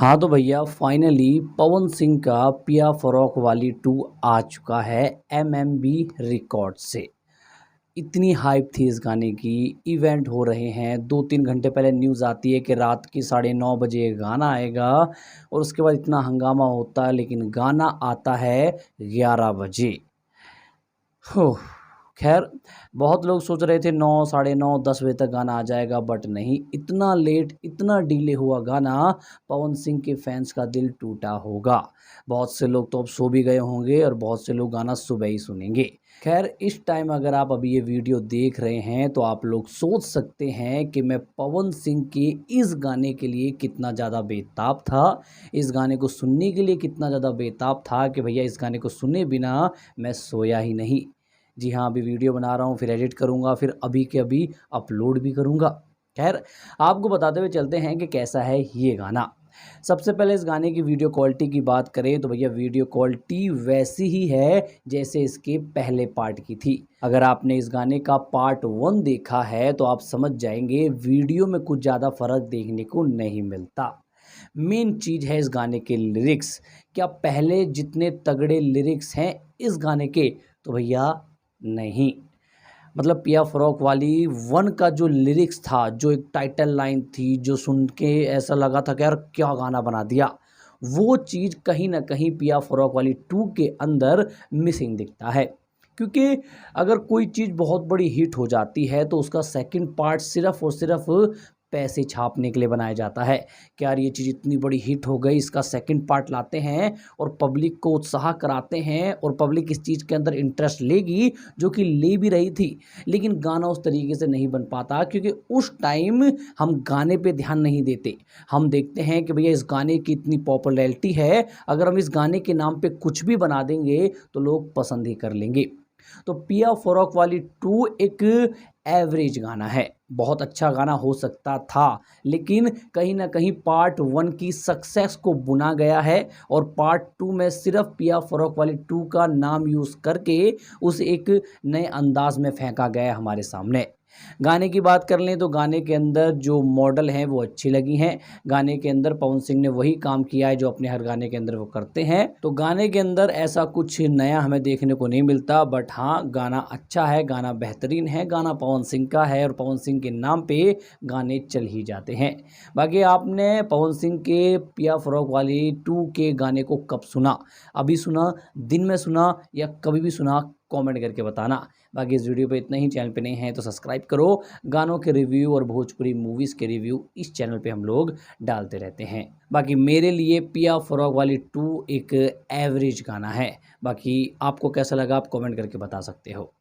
हाँ तो भैया फाइनली पवन सिंह का पिया फरोक वाली 2 आ चुका है एमएमबी रिकॉर्ड से। इतनी हाइप थी इस गाने की। इवेंट हो रहे हैं, 2-3 घंटे पहले न्यूज़ आती है कि रात की 9:30 बजे गाना आएगा और उसके बाद इतना हंगामा होता है, लेकिन गाना आता है 11 बजे। हो खैर, बहुत लोग सोच रहे थे 9, साढ़े 9, 10 बजे तक गाना आ जाएगा, बट नहीं, इतना लेट, इतना डिले हुआ गाना। पवन सिंह के फैंस का दिल टूटा होगा। बहुत से लोग तो अब सो भी गए होंगे और बहुत से लोग गाना सुबह ही सुनेंगे। खैर, इस टाइम अगर आप अभी ये वीडियो देख रहे हैं तो आप लोग सोच सकते हैं कि मैं पवन सिंह के इस गाने के लिए कितना ज़्यादा बेताब था, इस गाने को सुनने के लिए कितना ज़्यादा बेताब था कि भैया इस गाने को सुने बिना मैं सोया ही नहीं। जी हाँ, अभी वीडियो बना रहा हूँ, फिर एडिट करूँगा, फिर अभी के अभी अपलोड भी करूँगा। खैर, आपको बताते हुए चलते हैं कि कैसा है ये गाना। सबसे पहले इस गाने की वीडियो क्वालिटी की बात करें तो भैया वीडियो क्वालिटी वैसी ही है जैसे इसके पहले पार्ट की थी। अगर आपने इस गाने का पार्ट 1 देखा है तो आप समझ जाएंगे वीडियो में कुछ ज़्यादा फ़र्क देखने को नहीं मिलता। मेन चीज़ है इस गाने के लिरिक्स। क्या पहले जितने तगड़े लिरिक्स हैं इस गाने के? तो भैया नहीं। मतलब पिया फ़रौक वाली 1 का जो लिरिक्स था, जो एक टाइटल लाइन थी, जो सुन के ऐसा लगा था कि यार क्या गाना बना दिया, वो चीज़ कहीं न कहीं पिया फ़रौक वाली 2 के अंदर मिसिंग दिखता है। क्योंकि अगर कोई चीज़ बहुत बड़ी हिट हो जाती है तो उसका सेकंड पार्ट सिर्फ़ और सिर्फ़ पैसे छापने के लिए बनाया जाता है कि यार ये चीज़ इतनी बड़ी हिट हो गई, इसका सेकंड पार्ट लाते हैं और पब्लिक को उत्साह कराते हैं और पब्लिक इस चीज़ के अंदर इंटरेस्ट लेगी, जो कि ले भी रही थी। लेकिन गाना उस तरीके से नहीं बन पाता क्योंकि उस टाइम हम गाने पे ध्यान नहीं देते। हम देखते हैं कि भैया इस गाने की इतनी पॉपुलैरिटी है, अगर हम इस गाने के नाम पे कुछ भी बना देंगे तो लोग पसंद ही कर लेंगे। तो पिया फ़रौक वाली 2 एक एवरेज गाना है। बहुत अच्छा गाना हो सकता था, लेकिन कहीं न कहीं पार्ट 1 की सक्सेस को भुना गया है और पार्ट 2 में सिर्फ़ पिया फ़रौक वाली 2 का नाम यूज़ करके उसे एक नए अंदाज़ में फेंका गया है हमारे सामने। गाने की बात कर लें तो गाने के अंदर जो मॉडल हैं वो अच्छी लगी हैं। गाने के अंदर पवन सिंह ने वही काम किया है जो अपने हर गाने के अंदर वो करते हैं। तो गाने के अंदर ऐसा कुछ नया हमें देखने को नहीं मिलता, बट हाँ, गाना अच्छा है, गाना बेहतरीन है, गाना पवन सिंह का है और पवन सिंह के नाम पे गाने चल ही जाते हैं। बाकी आपने पवन सिंह के पिया फ़रौक वाली 2 के गाने को कब सुना? अभी सुना, दिन में सुना या कभी भी सुना? कमेंट करके बताना। बाकी इस वीडियो पे इतना ही। चैनल पे नए हैं तो सब्सक्राइब करो। गानों के रिव्यू और भोजपुरी मूवीज़ के रिव्यू इस चैनल पे हम लोग डालते रहते हैं। बाकी मेरे लिए पिया फ़रौक वाली 2 एक एवरेज गाना है। बाकी आपको कैसा लगा आप कमेंट करके बता सकते हो।